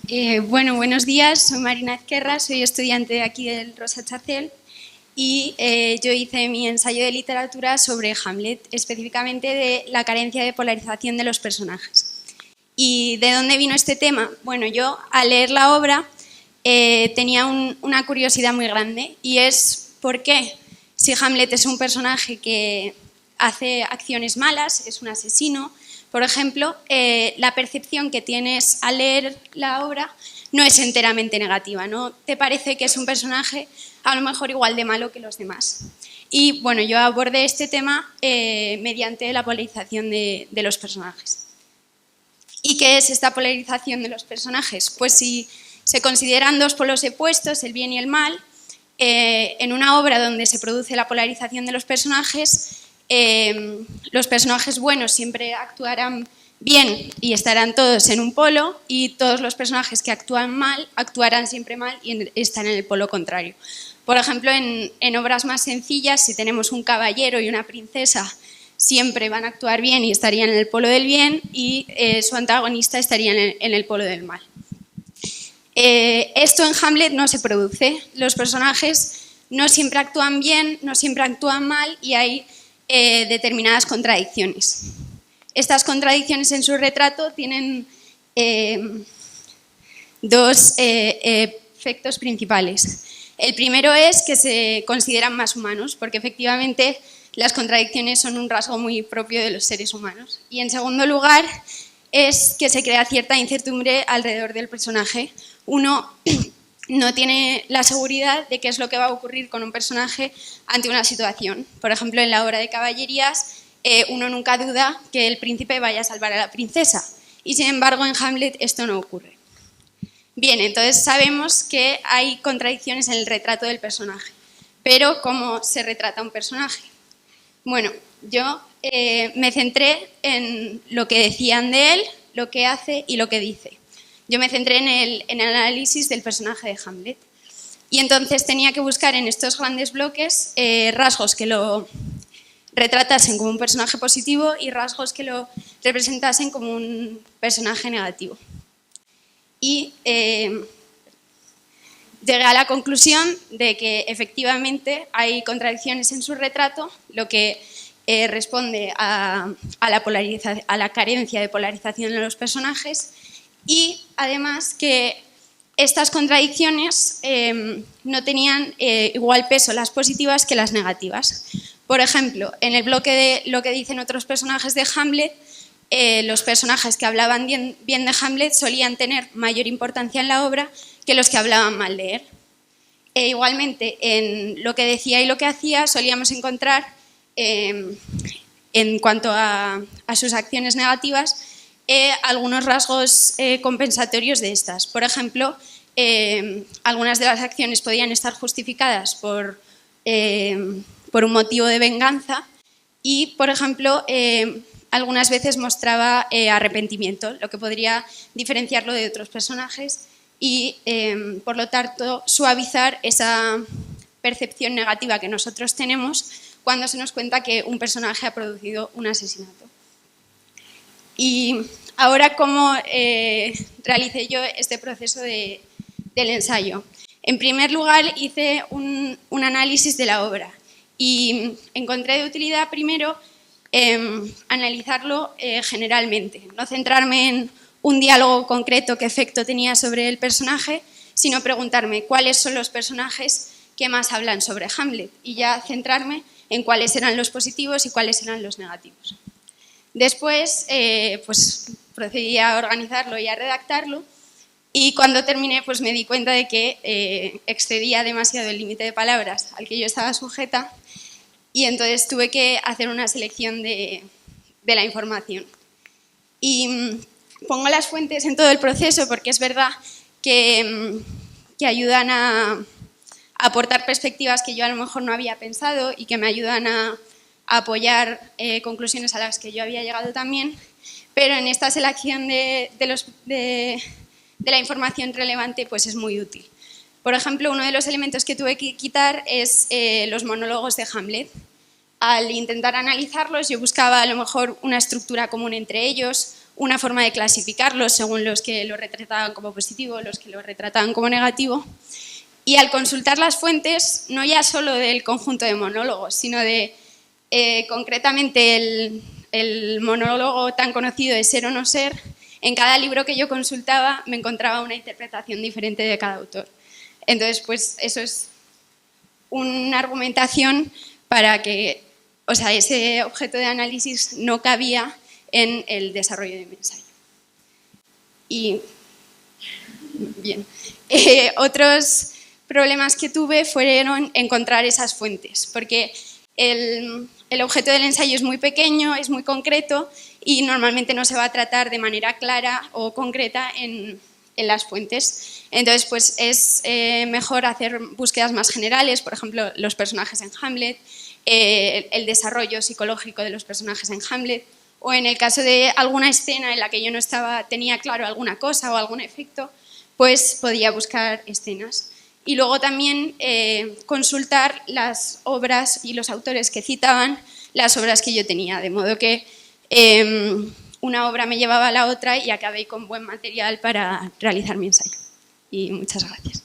Bueno, buenos días, soy Marina Ezquerra, soy estudiante de aquí del Rosa Chacel y yo hice mi ensayo de literatura sobre Hamlet, específicamente de la carencia de polarización de los personajes. ¿Y de dónde vino este tema? Bueno, yo al leer la obra tenía una curiosidad muy grande y es ¿por qué? Si Hamlet es un personaje que hace acciones malas, es un asesino, por ejemplo, la percepción que tienes al leer la obra no es enteramente negativa, ¿no? Te parece que es un personaje a lo mejor igual de malo que los demás. Y bueno, yo abordé este tema mediante la polarización de los personajes. ¿Y qué es esta polarización de los personajes? Pues si se consideran dos polos opuestos, el bien y el mal, en una obra donde se produce la polarización de los personajes buenos siempre actuarán bien y estarán todos en un polo, y todos los personajes que actúan mal actuarán siempre mal y están en el polo contrario. Por ejemplo, en obras más sencillas, si tenemos un caballero y una princesa, siempre van a actuar bien y estarían en el polo del bien, y su antagonista estaría en el polo del mal. Esto en Hamlet no se produce. Los personajes no siempre actúan bien, no siempre actúan mal, y hay determinadas contradicciones. Estas contradicciones en su retrato tienen dos efectos principales. El primero es que se consideran más humanos, porque efectivamente las contradicciones son un rasgo muy propio de los seres humanos. Y en segundo lugar es que se crea cierta incertidumbre alrededor del personaje. Uno no tiene la seguridad de qué es lo que va a ocurrir con un personaje ante una situación. Por ejemplo, en la obra de caballerías, uno nunca duda que el príncipe vaya a salvar a la princesa, y sin embargo en Hamlet esto no ocurre. Bien, entonces sabemos que hay contradicciones en el retrato del personaje, pero ¿cómo se retrata un personaje? Bueno, yo me centré en lo que decían de él, lo que hace y lo que dice. Yo me centré en el análisis del personaje de Hamlet. Y entonces tenía que buscar en estos grandes bloques rasgos que lo retratasen como un personaje positivo y rasgos que lo representasen como un personaje negativo. Y llegué a la conclusión de que efectivamente hay contradicciones en su retrato, lo que responde a la carencia de polarización en los personajes, y además que estas contradicciones no tenían igual peso las positivas que las negativas. Por ejemplo, en el bloque de lo que dicen otros personajes de Hamlet, los personajes que hablaban bien de Hamlet solían tener mayor importancia en la obra que los que hablaban mal de él. Igualmente, en lo que decía y lo que hacía solíamos encontrar, en cuanto a sus acciones negativas, algunos rasgos compensatorios de estas. Por ejemplo, algunas de las acciones podían estar justificadas por un motivo de venganza y, por ejemplo, algunas veces mostraba arrepentimiento, lo que podría diferenciarlo de otros personajes y, por lo tanto, suavizar esa percepción negativa que nosotros tenemos cuando se nos cuenta que un personaje ha producido un asesinato. Y ahora, ¿cómo realicé yo este proceso del ensayo? En primer lugar, hice un análisis de la obra y encontré de utilidad primero analizarlo generalmente, no centrarme en un diálogo concreto qué efecto tenía sobre el personaje, sino preguntarme cuáles son los personajes que más hablan sobre Hamlet y ya centrarme en cuáles eran los positivos y cuáles eran los negativos. Después, pues procedí a organizarlo y a redactarlo, y cuando terminé pues me di cuenta de que excedía demasiado el límite de palabras al que yo estaba sujeta, y entonces tuve que hacer una selección de la información. Y pongo las fuentes en todo el proceso porque es verdad que ayudan a aportar perspectivas que yo a lo mejor no había pensado y que me ayudan a apoyar conclusiones a las que yo había llegado también, pero en esta selección de la información relevante pues es muy útil. Por ejemplo, uno de los elementos que tuve que quitar es los monólogos de Hamlet. Al intentar analizarlos, yo buscaba a lo mejor una estructura común entre ellos una forma de clasificarlos según los que lo retrataban como positivo, los que lo retrataban como negativo. Y al consultar las fuentes, no ya solo del conjunto de monólogos, sino de concretamente el monólogo tan conocido de Ser o no ser, en cada libro que yo consultaba me encontraba una interpretación diferente de cada autor. Entonces, pues eso es una argumentación para que, o sea, ese objeto de análisis no cabía en el desarrollo de mi ensayo. Y, bien, otros problemas que tuve fueron encontrar esas fuentes, porque el objeto del ensayo es muy pequeño, es muy concreto y normalmente no se va a tratar de manera clara o concreta en las fuentes. Entonces, pues es mejor hacer búsquedas más generales, por ejemplo, los personajes en Hamlet, el desarrollo psicológico de los personajes en Hamlet, o en el caso de alguna escena en la que yo no tenía claro alguna cosa o algún efecto, pues podía buscar escenas. Y luego también consultar las obras y los autores que citaban las obras que yo tenía, de modo que una obra me llevaba a la otra y acabé con buen material para realizar mi ensayo. Y muchas gracias.